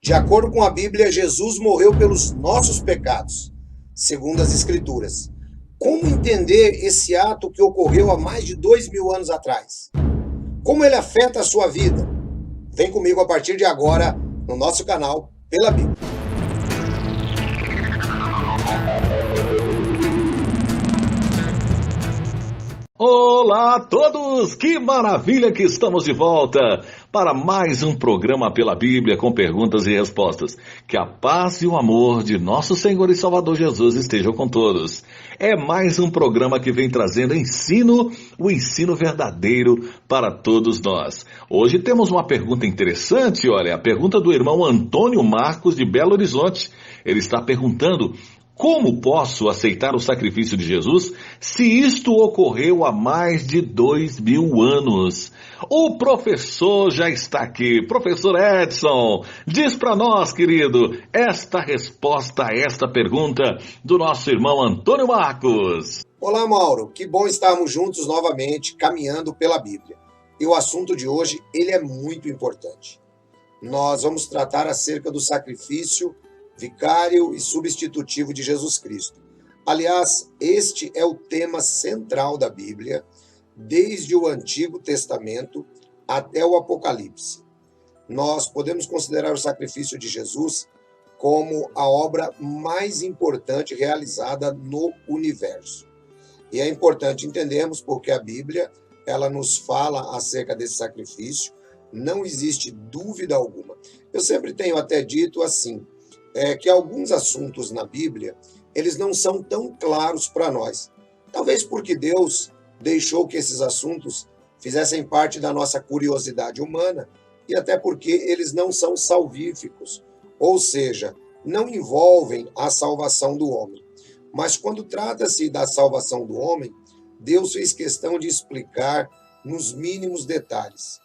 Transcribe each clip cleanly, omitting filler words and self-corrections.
De acordo com a Bíblia, Jesus morreu pelos nossos pecados, segundo as Escrituras. Como entender esse ato que ocorreu há mais de 2000 anos atrás? Como ele afeta a sua vida? Vem comigo a partir de agora no nosso canal Pela Bíblia. Olá a todos! Que maravilha que estamos de volta para mais um programa Pela Bíblia com perguntas e respostas. Que a paz e o amor de nosso Senhor e Salvador Jesus estejam com todos. É mais um programa que vem trazendo o ensino verdadeiro para todos nós. Hoje temos uma pergunta interessante, olha, a pergunta do irmão Antônio Marcos de Belo Horizonte. Ele está perguntando: como posso aceitar o sacrifício de Jesus se isto ocorreu há mais de 2000 anos? O professor já está aqui. Professor Edson, diz para nós, querido, esta resposta a esta pergunta do nosso irmão Antônio Marcos. Olá, Mauro. Que bom estarmos juntos novamente, caminhando pela Bíblia. E o assunto de hoje, ele é muito importante. Nós vamos tratar acerca do sacrifício vicário e substitutivo de Jesus Cristo. Aliás, este é o tema central da Bíblia, desde o Antigo Testamento até o Apocalipse. Nós podemos considerar o sacrifício de Jesus como a obra mais importante realizada no universo. E é importante entendermos porque a Bíblia, ela nos fala acerca desse sacrifício, não existe dúvida alguma. Eu sempre tenho até dito assim, que alguns assuntos na Bíblia, eles não são tão claros para nós. Talvez porque Deus deixou que esses assuntos fizessem parte da nossa curiosidade humana e até porque eles não são salvíficos, ou seja, não envolvem a salvação do homem. Mas quando trata-se da salvação do homem, Deus fez questão de explicar nos mínimos detalhes.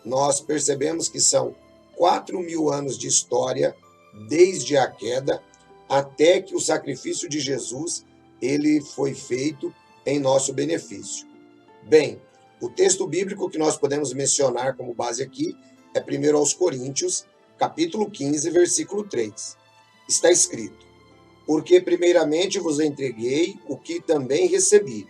Nós percebemos que são 4000 anos de história desde a queda até que o sacrifício de Jesus ele foi feito em nosso benefício. Bem, o texto bíblico que nós podemos mencionar como base aqui é 1 aos Coríntios, capítulo 15, versículo 3. Está escrito: porque primeiramente vos entreguei o que também recebi.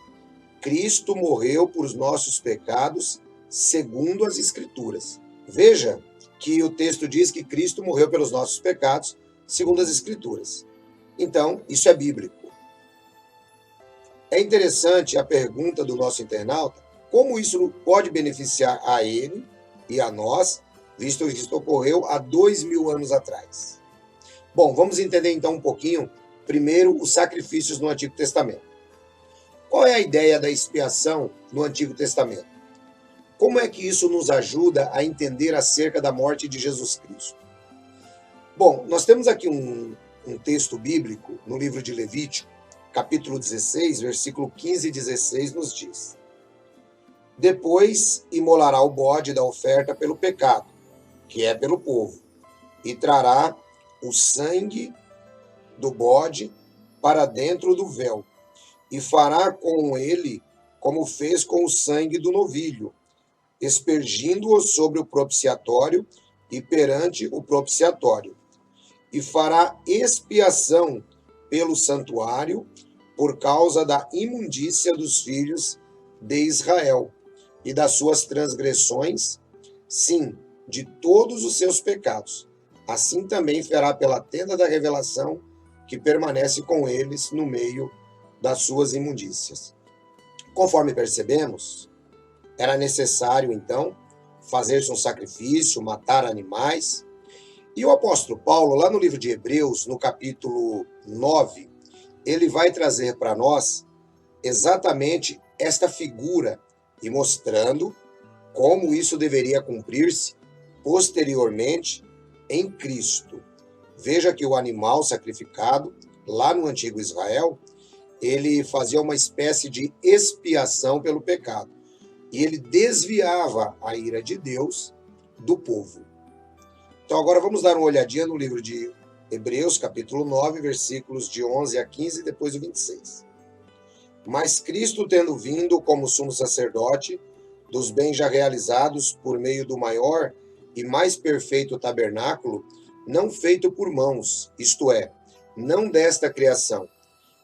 Cristo morreu por os nossos pecados, segundo as Escrituras. Veja que o texto diz que Cristo morreu pelos nossos pecados, segundo as Escrituras. Então, isso é bíblico. É interessante a pergunta do nosso internauta, como isso pode beneficiar a ele e a nós, visto que isso ocorreu há 2000 anos atrás. Bom, vamos entender então um pouquinho, primeiro, os sacrifícios no Antigo Testamento. Qual é a ideia da expiação no Antigo Testamento? Como é que isso nos ajuda a entender acerca da morte de Jesus Cristo? Bom, nós temos aqui um texto bíblico no livro de Levítico, capítulo 16, versículo 15 e 16, nos diz: depois imolará o bode da oferta pelo pecado, que é pelo povo, e trará o sangue do bode para dentro do véu, e fará com ele como fez com o sangue do novilho, espergindo-o sobre o propiciatório e perante o propiciatório. E fará expiação pelo santuário por causa da imundícia dos filhos de Israel e das suas transgressões, sim, de todos os seus pecados. Assim também fará pela tenda da revelação, que permanece com eles no meio das suas imundícias. Conforme percebemos, era necessário, então, fazer-se um sacrifício, matar animais. E o apóstolo Paulo, lá no livro de Hebreus, no capítulo 9, ele vai trazer para nós exatamente esta figura e mostrando como isso deveria cumprir-se posteriormente em Cristo. Veja que o animal sacrificado, lá no antigo Israel, ele fazia uma espécie de expiação pelo pecado. E ele desviava a ira de Deus do povo. Então agora vamos dar uma olhadinha no livro de Hebreus, capítulo 9, versículos de 11 a 15 e depois o 26. Mas Cristo, tendo vindo como sumo sacerdote dos bens já realizados por meio do maior e mais perfeito tabernáculo, não feito por mãos, isto é, não desta criação,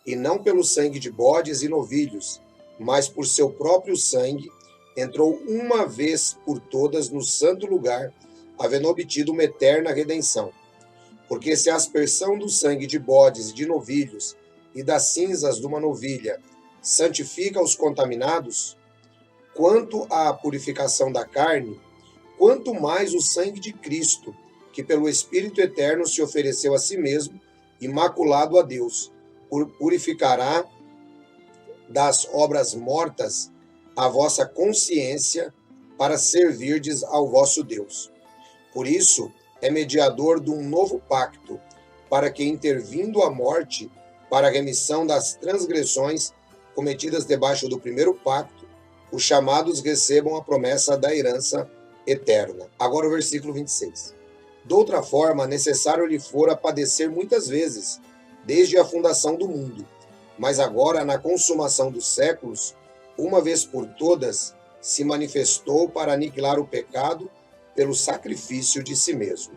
e não pelo sangue de bodes e novilhos, mas por seu próprio sangue, entrou uma vez por todas no santo lugar, havendo obtido uma eterna redenção. Porque se a aspersão do sangue de bodes e de novilhos e das cinzas de uma novilha santifica os contaminados, quanto à purificação da carne, quanto mais o sangue de Cristo, que pelo Espírito Eterno se ofereceu a si mesmo, imaculado a Deus, purificará das obras mortas a vossa consciência para servirdes ao vosso Deus. Por isso, é mediador de um novo pacto, para que, intervindo a morte, para a remissão das transgressões cometidas debaixo do primeiro pacto, os chamados recebam a promessa da herança eterna. Agora o versículo 26. De outra forma, necessário lhe fora padecer muitas vezes, desde a fundação do mundo. Mas agora, na consumação dos séculos, uma vez por todas, se manifestou para aniquilar o pecado pelo sacrifício de si mesmo.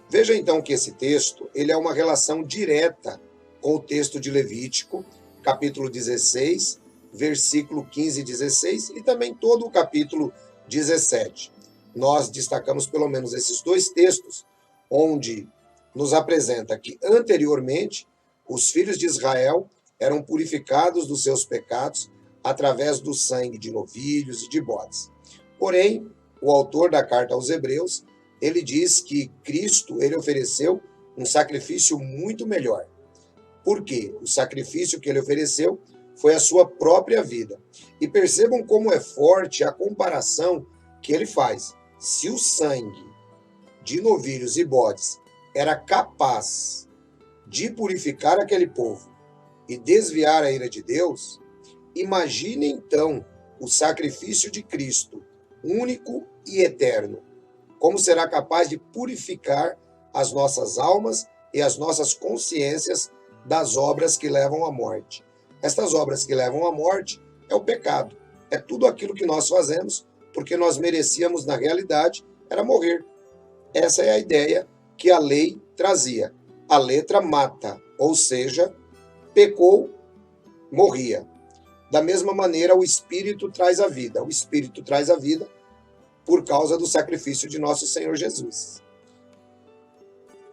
Veja então que esse texto ele é uma relação direta com o texto de Levítico, capítulo 16, versículo 15 e 16, e também todo o capítulo 17. Nós destacamos pelo menos esses dois textos, onde nos apresenta que anteriormente os filhos de Israel eram purificados dos seus pecados através do sangue de novilhos e de bodes. Porém, o autor da carta aos Hebreus, ele diz que Cristo, ele ofereceu um sacrifício muito melhor. Por quê? O sacrifício que ele ofereceu foi a sua própria vida. E percebam como é forte a comparação que ele faz. Se o sangue de novilhos e bodes era capaz de purificar aquele povo e desviar a ira de Deus, imagine então o sacrifício de Cristo, único e eterno, como será capaz de purificar as nossas almas e as nossas consciências das obras que levam à morte. Estas obras que levam à morte é o pecado, é tudo aquilo que nós fazemos porque nós merecíamos, na realidade, era morrer. Essa é a ideia que a lei trazia. A letra mata, ou seja, pecou, morria. Da mesma maneira, o Espírito traz a vida. O Espírito traz a vida por causa do sacrifício de nosso Senhor Jesus.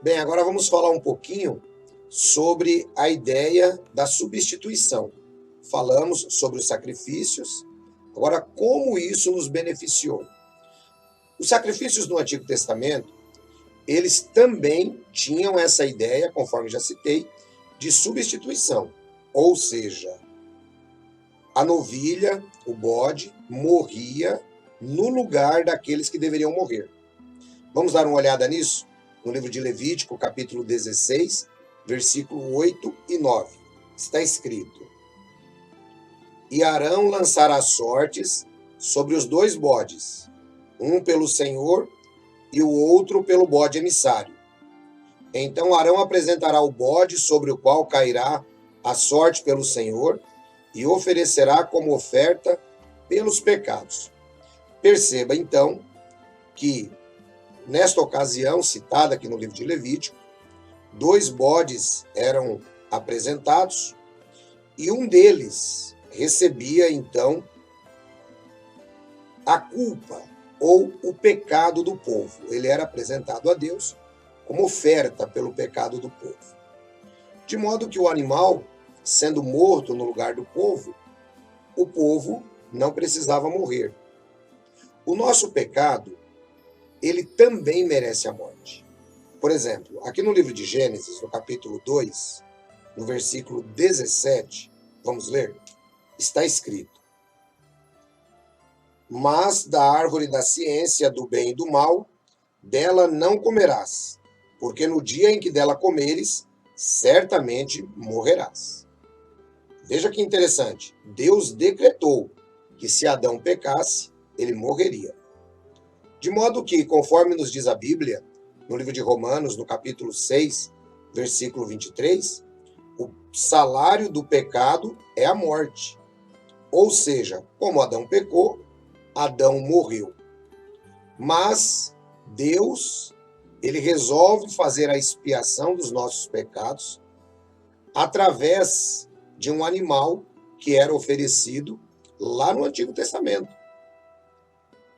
Bem, agora vamos falar um pouquinho sobre a ideia da substituição. Falamos sobre os sacrifícios, agora como isso nos beneficiou. Os sacrifícios no Antigo Testamento, eles também tinham essa ideia, conforme já citei, de substituição. Ou seja, a novilha, o bode, morria no lugar daqueles que deveriam morrer. Vamos dar uma olhada nisso? No livro de Levítico, capítulo 16, versículo 8 e 9. Está escrito: E Arão lançará sortes sobre os dois bodes, um pelo Senhor e o outro pelo bode emissário. Então Arão apresentará o bode sobre o qual cairá a sorte pelo Senhor e oferecerá como oferta pelos pecados. Perceba, então, que, nesta ocasião, citada aqui no livro de Levítico, 2 bodes eram apresentados e um deles recebia, então, a culpa ou o pecado do povo. Ele era apresentado a Deus como oferta pelo pecado do povo. De modo que o animal, sendo morto no lugar do povo, o povo não precisava morrer. O nosso pecado, ele também merece a morte. Por exemplo, aqui no livro de Gênesis, no capítulo 2, no versículo 17, vamos ler? Está escrito: Mas da árvore da ciência do bem e do mal, dela não comerás, porque no dia em que dela comeres, certamente morrerás. Veja que interessante. Deus decretou que se Adão pecasse, ele morreria. De modo que, conforme nos diz a Bíblia, no livro de Romanos, no capítulo 6, versículo 23, o salário do pecado é a morte. Ou seja, como Adão pecou, Adão morreu. Mas Deus, ele resolve fazer a expiação dos nossos pecados através de um animal que era oferecido lá no Antigo Testamento.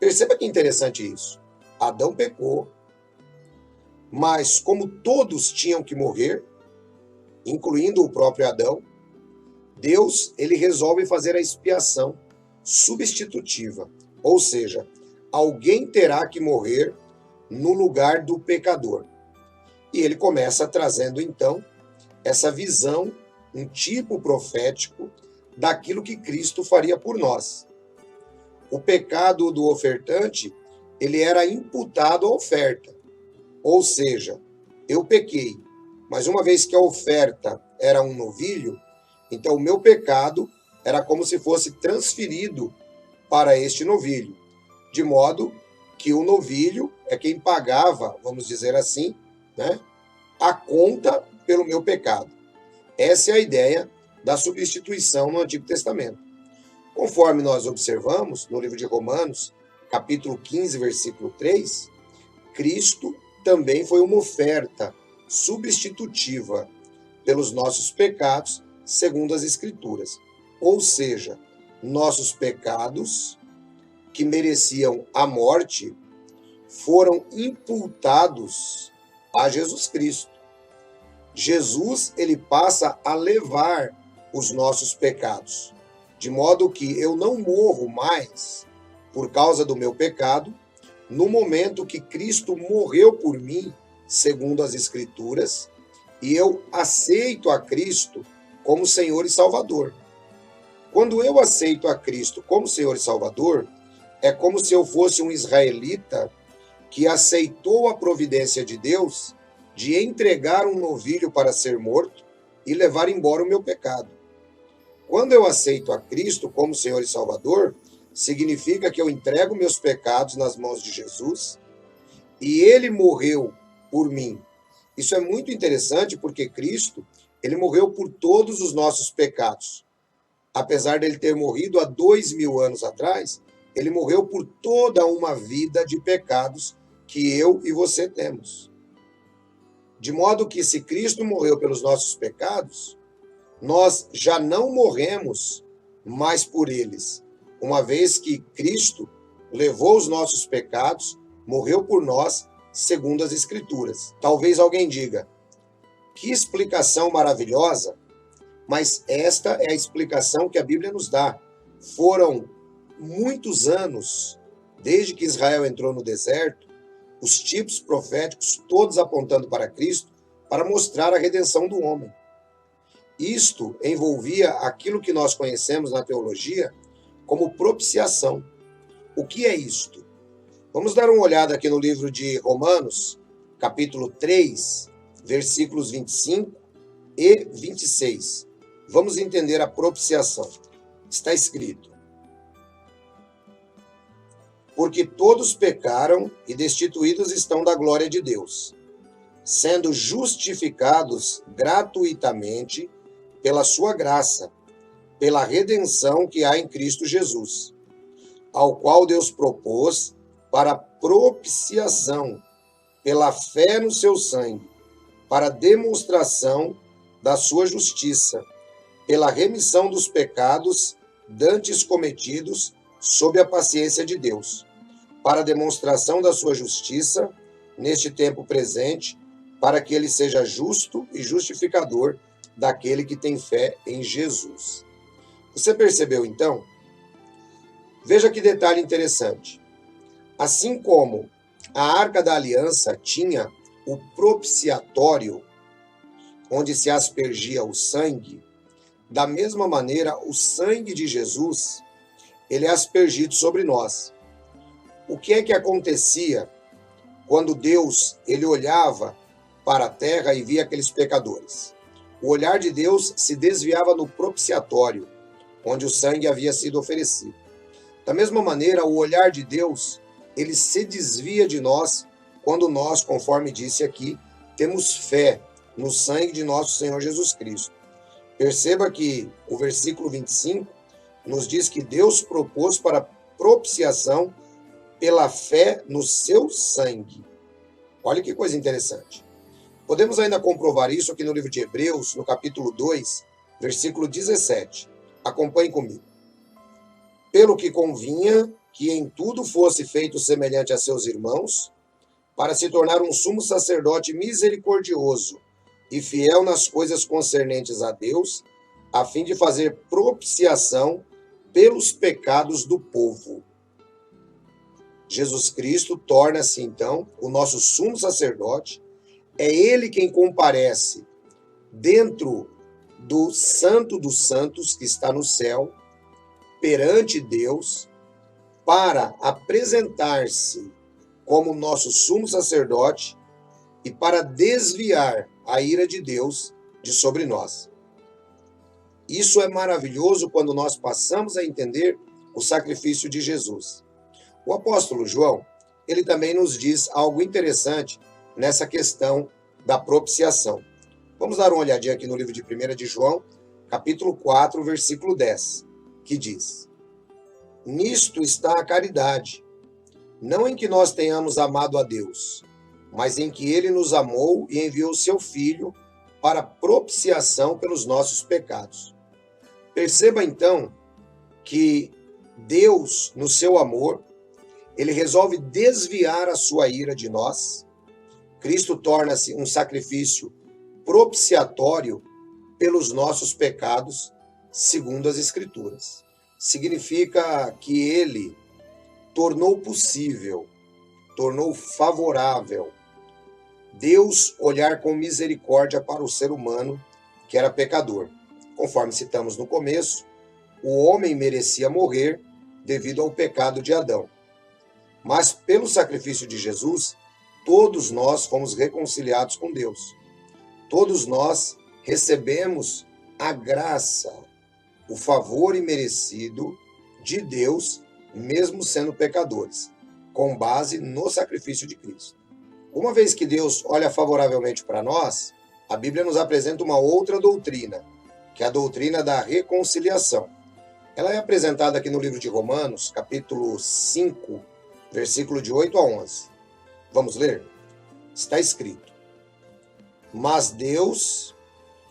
Perceba que interessante isso. Adão pecou, mas como todos tinham que morrer, incluindo o próprio Adão, Deus ele resolve fazer a expiação substitutiva, ou seja, alguém terá que morrer no lugar do pecador. E ele começa trazendo então essa visão, um tipo profético daquilo que Cristo faria por nós. O pecado do ofertante, ele era imputado à oferta. Ou seja, eu pequei, mas uma vez que a oferta era um novilho, então o meu pecado era como se fosse transferido para este novilho, de modo que o novilho é quem pagava, vamos dizer assim, né, a conta pelo meu pecado. Essa é a ideia da substituição no Antigo Testamento. Conforme nós observamos no livro de Romanos, capítulo 15, versículo 3, Cristo também foi uma oferta substitutiva pelos nossos pecados, segundo as Escrituras. Ou seja, nossos pecados, que mereciam a morte, foram imputados a Jesus Cristo. Jesus, ele passa a levar os nossos pecados, de modo que eu não morro mais por causa do meu pecado, no momento que Cristo morreu por mim, segundo as Escrituras, e eu aceito a Cristo como Senhor e Salvador. Quando eu aceito a Cristo como Senhor e Salvador, é como se eu fosse um israelita que aceitou a providência de Deus de entregar um novilho para ser morto e levar embora o meu pecado. Quando eu aceito a Cristo como Senhor e Salvador, significa que eu entrego meus pecados nas mãos de Jesus e ele morreu por mim. Isso é muito interessante porque Cristo, ele morreu por todos os nossos pecados. Apesar dele ter morrido há 2000 anos atrás, ele morreu por toda uma vida de pecados que eu e você temos. De modo que se Cristo morreu pelos nossos pecados, nós já não morremos mais por eles, uma vez que Cristo levou os nossos pecados, morreu por nós, segundo as Escrituras. Talvez alguém diga, que explicação maravilhosa, mas esta é a explicação que a Bíblia nos dá. Foram muitos anos, desde que Israel entrou no deserto, os tipos proféticos todos apontando para Cristo, para mostrar a redenção do homem. Isto envolvia aquilo que nós conhecemos na teologia como propiciação. O que é isto? Vamos dar uma olhada aqui no livro de Romanos, capítulo 3, versículos 25 e 26. Vamos entender a propiciação. Está escrito: porque todos pecaram e destituídos estão da glória de Deus, sendo justificados gratuitamente pela sua graça, pela redenção que há em Cristo Jesus, ao qual Deus propôs para propiciação, pela fé no seu sangue, para demonstração da sua justiça, pela remissão dos pecados dantes cometidos sob a paciência de Deus, para demonstração da sua justiça neste tempo presente, para que ele seja justo e justificador daquele que tem fé em Jesus. Você percebeu, então? Veja que detalhe interessante. Assim como a Arca da Aliança tinha o propiciatório, onde se aspergia o sangue, da mesma maneira, o sangue de Jesus, ele é aspergido sobre nós. O que é que acontecia quando Deus ele olhava para a terra e via aqueles pecadores? O olhar de Deus se desviava no propiciatório, onde o sangue havia sido oferecido. Da mesma maneira, o olhar de Deus, ele se desvia de nós quando nós, conforme disse aqui, temos fé no sangue de nosso Senhor Jesus Cristo. Perceba que o versículo 25 nos diz que Deus propôs para propiciação pela fé no seu sangue. Olha que coisa interessante. Podemos ainda comprovar isso aqui no livro de Hebreus, no capítulo 2, versículo 17. Acompanhe comigo. Pelo que convinha que em tudo fosse feito semelhante a seus irmãos, para se tornar um sumo sacerdote misericordioso e fiel nas coisas concernentes a Deus, a fim de fazer propiciação pelos pecados do povo. Jesus Cristo torna-se, então, o nosso sumo sacerdote. É ele quem comparece dentro do Santo dos Santos, que está no céu, perante Deus, para apresentar-se como nosso sumo sacerdote e para desviar a ira de Deus de sobre nós. Isso é maravilhoso quando nós passamos a entender o sacrifício de Jesus. O apóstolo João, ele também nos diz algo interessante nessa questão da propiciação. Vamos dar uma olhadinha aqui no livro de 1 de João, capítulo 4, versículo 10, que diz: Nisto está a caridade, não em que nós tenhamos amado a Deus, mas em que ele nos amou e enviou seu Filho para propiciação pelos nossos pecados. Perceba então que Deus, no seu amor, ele resolve desviar a sua ira de nós. Cristo torna-se um sacrifício propiciatório pelos nossos pecados, segundo as Escrituras. Significa que ele tornou possível, tornou favorável Deus olhar com misericórdia para o ser humano que era pecador. Conforme citamos no começo, o homem merecia morrer devido ao pecado de Adão. Mas pelo sacrifício de Jesus, todos nós fomos reconciliados com Deus. Todos nós recebemos a graça, o favor imerecido de Deus, mesmo sendo pecadores, com base no sacrifício de Cristo. Uma vez que Deus olha favoravelmente para nós, a Bíblia nos apresenta uma outra doutrina, que é a doutrina da reconciliação. Ela é apresentada aqui no livro de Romanos, capítulo 5, versículo de 8 a 11. Vamos ler? Está escrito: Mas Deus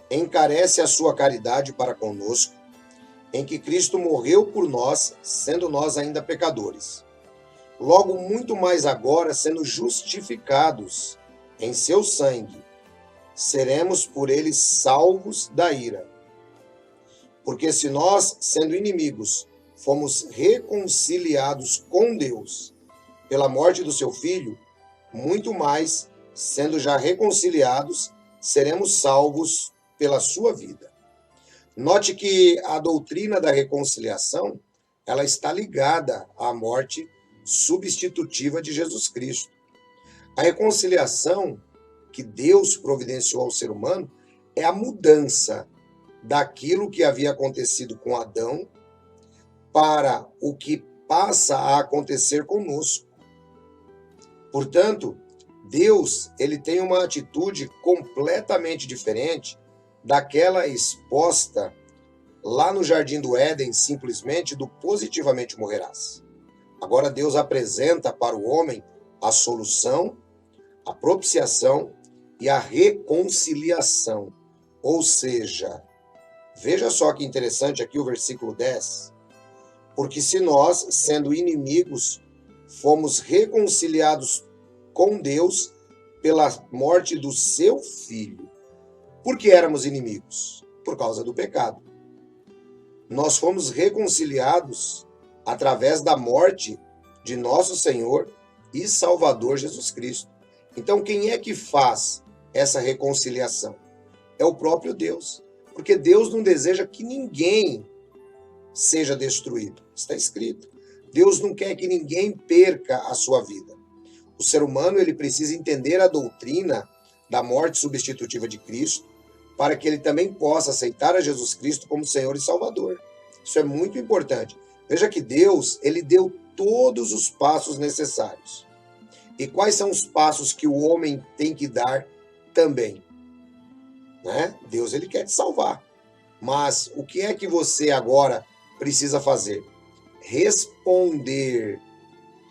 encarece a sua caridade para conosco, em que Cristo morreu por nós, sendo nós ainda pecadores. Logo, muito mais agora, sendo justificados em seu sangue, seremos por ele salvos da ira. Porque se nós, sendo inimigos, fomos reconciliados com Deus pela morte do seu Filho, muito mais, sendo já reconciliados, seremos salvos pela sua vida. Note que a doutrina da reconciliação, ela está ligada à morte substitutiva de Jesus Cristo. A reconciliação que Deus providenciou ao ser humano é a mudança daquilo que havia acontecido com Adão para o que passa a acontecer conosco. Portanto, Deus, ele tem uma atitude completamente diferente daquela exposta lá no Jardim do Éden, simplesmente do positivamente morrerás. Agora Deus apresenta para o homem a solução, a propiciação e a reconciliação. Ou seja, veja só que interessante aqui o versículo 10. Porque se nós, sendo inimigos, fomos reconciliados com Deus pela morte do seu Filho. Por que éramos inimigos? Por causa do pecado. Nós fomos reconciliados através da morte de nosso Senhor e Salvador Jesus Cristo. Então, quem é que faz essa reconciliação? É o próprio Deus. Porque Deus não deseja que ninguém seja destruído. Está escrito. Deus não quer que ninguém perca a sua vida. O ser humano, ele precisa entender a doutrina da morte substitutiva de Cristo para que ele também possa aceitar a Jesus Cristo como Senhor e Salvador. Isso é muito importante. Veja que Deus, ele deu todos os passos necessários. E quais são os passos que o homem tem que dar também? Deus, ele quer te salvar. Mas o que é que você agora precisa fazer? Responder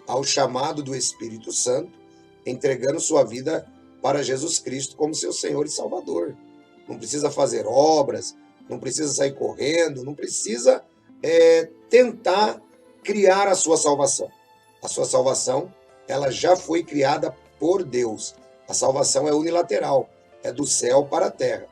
ao chamado do Espírito Santo entregando sua vida para Jesus Cristo como seu Senhor e Salvador. Não precisa fazer obras, não precisa sair correndo, não precisa tentar criar a sua salvação. A sua salvação, ela já foi criada por Deus. A salvação é unilateral, é do céu para a terra.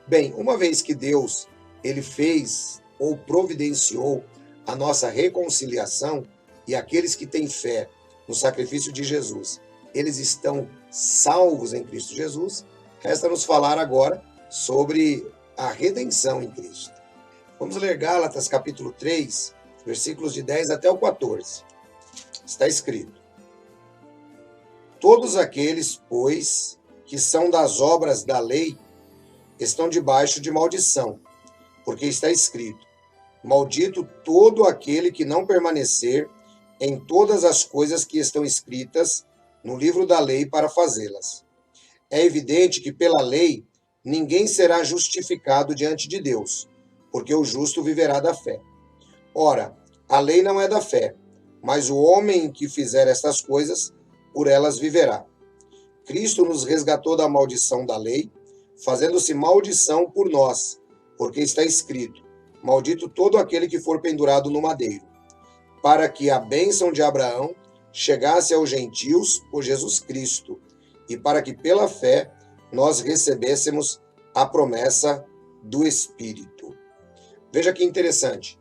Bem, uma vez que Deus ele fez ou providenciou a nossa reconciliação, e aqueles que têm fé no sacrifício de Jesus, eles estão salvos em Cristo Jesus, resta-nos falar agora sobre a redenção em Cristo. Vamos ler Gálatas capítulo 3, versículos de 10 até o 14. Está escrito: todos aqueles, pois, que são das obras da lei, estão debaixo de maldição, porque está escrito: maldito todo aquele que não permanecer em todas as coisas que estão escritas no livro da lei para fazê-las. É evidente que pela lei ninguém será justificado diante de Deus, porque o justo viverá da fé. Ora, a lei não é da fé, mas o homem que fizer estas coisas, por elas viverá. Cristo nos resgatou da maldição da lei, fazendo-se maldição por nós, porque está escrito: maldito todo aquele que for pendurado no madeiro, para que a bênção de Abraão chegasse aos gentios por Jesus Cristo, e para que pela fé nós recebêssemos a promessa do Espírito. Veja que interessante.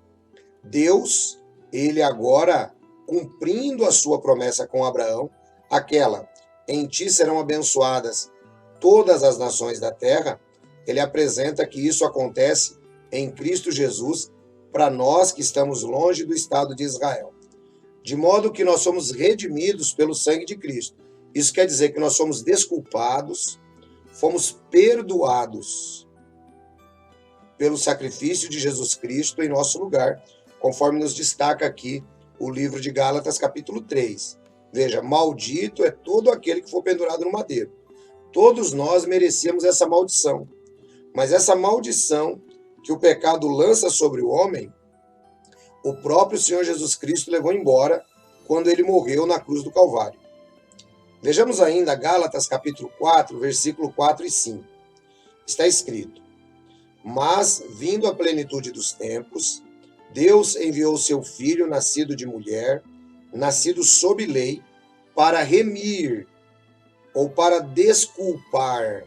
Deus, ele agora, cumprindo a sua promessa com Abraão, aquela, em ti serão abençoadas todas as nações da terra, ele apresenta que isso acontece em Cristo Jesus para nós que estamos longe do Estado de Israel. De modo que nós somos redimidos pelo sangue de Cristo. Isso quer dizer que nós somos desculpados, fomos perdoados pelo sacrifício de Jesus Cristo em nosso lugar, conforme nos destaca aqui o livro de Gálatas, capítulo 3. Veja, maldito é todo aquele que for pendurado no madeiro. Todos nós merecíamos essa maldição. Mas essa maldição que o pecado lança sobre o homem, o próprio Senhor Jesus Cristo levou embora quando ele morreu na cruz do Calvário. Vejamos ainda Gálatas capítulo 4, versículo 4 e 5. Está escrito: mas, vindo a plenitude dos tempos, Deus enviou seu Filho, nascido de mulher, nascido sob lei, para remir, ou para desculpar,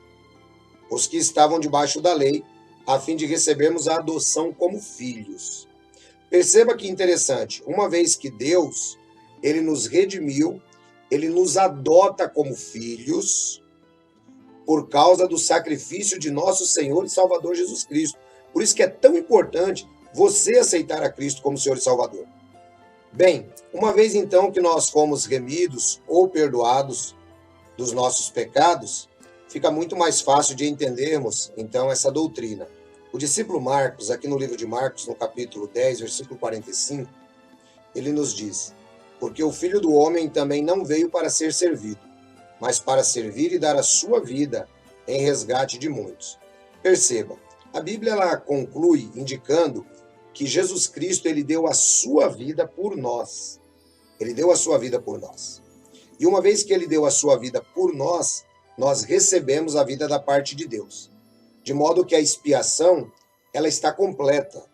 os que estavam debaixo da lei, a fim de recebermos a adoção como filhos. Perceba que interessante, uma vez que Deus, ele nos redimiu, ele nos adota como filhos, por causa do sacrifício de nosso Senhor e Salvador Jesus Cristo. Por isso que é tão importante você aceitar a Cristo como Senhor e Salvador. Bem, uma vez então que nós fomos remidos ou perdoados dos nossos pecados, fica muito mais fácil de entendermos, então, essa doutrina. O discípulo Marcos, aqui no livro de Marcos, no capítulo 10, versículo 45, ele nos diz: porque o Filho do Homem também não veio para ser servido, mas para servir e dar a sua vida em resgate de muitos. Perceba, a Bíblia ela conclui indicando que Jesus Cristo ele deu a sua vida por nós. Ele deu a sua vida por nós. E uma vez que ele deu a sua vida por nós, nós recebemos a vida da parte de Deus. De modo que a expiação, ela está completa.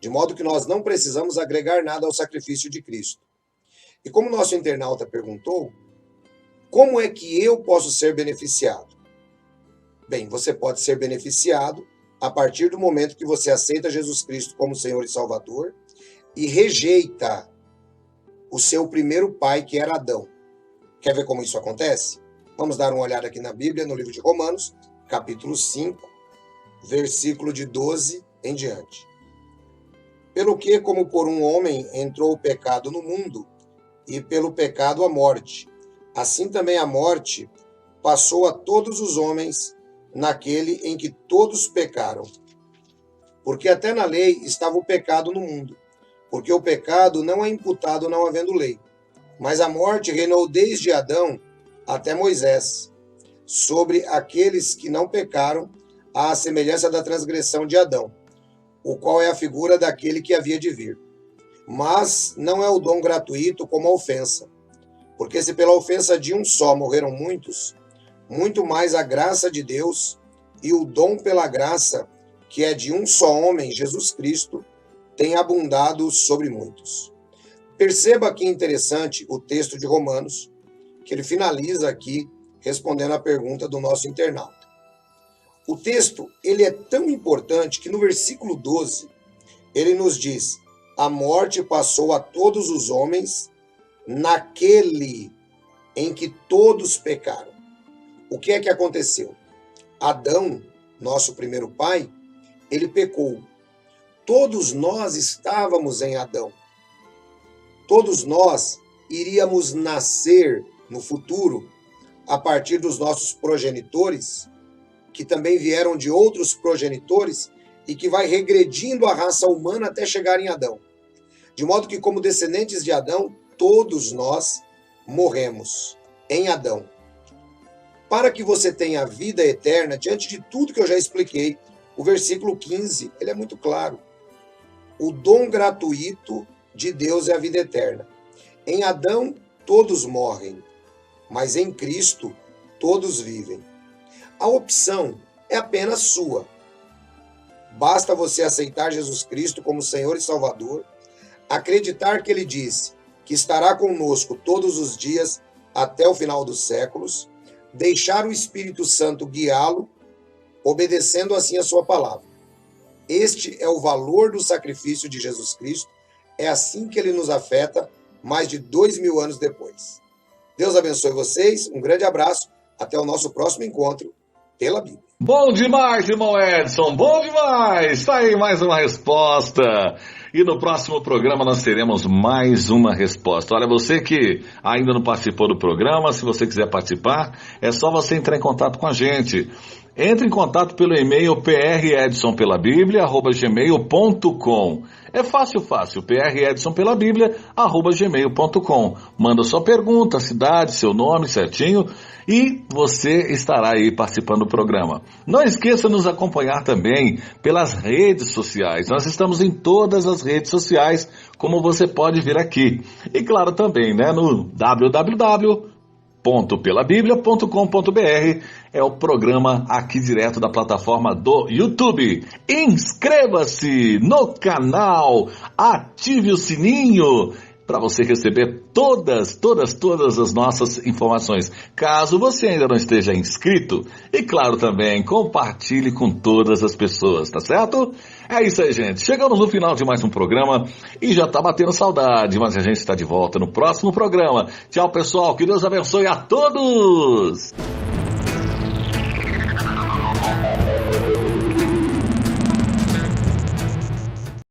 De modo que nós não precisamos agregar nada ao sacrifício de Cristo. E como nosso internauta perguntou, como é que eu posso ser beneficiado? Bem, você pode ser beneficiado a partir do momento que você aceita Jesus Cristo como Senhor e Salvador e rejeita o seu primeiro pai, que era Adão. Quer ver como isso acontece? Vamos dar uma olhada aqui na Bíblia, no livro de Romanos, capítulo 5, versículo de 12 em diante. Pelo que, como por um homem entrou o pecado no mundo, e pelo pecado a morte, assim também a morte passou a todos os homens naquele em que todos pecaram. Porque até na lei estava o pecado no mundo, porque o pecado não é imputado não havendo lei. Mas a morte reinou desde Adão até Moisés, sobre aqueles que não pecaram, à semelhança da transgressão de Adão, o qual é a figura daquele que havia de vir. Mas não é o dom gratuito como a ofensa. Porque se pela ofensa de um só morreram muitos, muito mais a graça de Deus e o dom pela graça, que é de um só homem, Jesus Cristo, tem abundado sobre muitos. Perceba que interessante o texto de Romanos, que ele finaliza aqui respondendo à pergunta do nosso internauta. O texto, ele é tão importante que no versículo 12, ele nos diz: a morte passou a todos os homens naquele em que todos pecaram. O que é que aconteceu? Adão, nosso primeiro pai, ele pecou. Todos nós estávamos em Adão. Todos nós iríamos nascer no futuro a partir dos nossos progenitores, que também vieram de outros progenitores e que vai regredindo a raça humana até chegar em Adão. De modo que, como descendentes de Adão, todos nós morremos em Adão. Para que você tenha vida eterna, diante de tudo que eu já expliquei, o versículo 15, ele é muito claro. O dom gratuito de Deus é a vida eterna. Em Adão, todos morrem, mas em Cristo, todos vivem. A opção é apenas sua. Basta você aceitar Jesus Cristo como Senhor e Salvador, acreditar que Ele disse que estará conosco todos os dias até o final dos séculos, deixar o Espírito Santo guiá-lo, obedecendo assim a sua palavra. Este é o valor do sacrifício de Jesus Cristo, é assim que ele nos afeta mais de 2000 anos depois. Deus abençoe vocês, um grande abraço, até o nosso próximo encontro pela Bíblia. Bom demais, irmão Edson, bom demais! Está aí mais uma resposta. E no próximo programa nós teremos mais uma resposta. Olha, você que ainda não participou do programa, se você quiser participar, é só você entrar em contato com a gente. Entre em contato pelo e-mail predsonpelabiblia@gmail.com. É fácil, predsonpelabiblia@gmail.com. Manda sua pergunta, cidade, seu nome certinho e você estará aí participando do programa. Não esqueça de nos acompanhar também pelas redes sociais. Nós estamos em todas as redes sociais, como você pode ver aqui. E claro também, né, no www.pelabiblia.com.br é o programa aqui direto da plataforma do YouTube. Inscreva-se no canal, ative o sininho para você receber todas as nossas informações. Caso você ainda não esteja inscrito, e claro também, compartilhe com todas as pessoas, tá certo? É isso aí, gente. Chegamos no final de mais um programa e já tá batendo saudade, mas a gente está de volta no próximo programa. Tchau, pessoal. Que Deus abençoe a todos!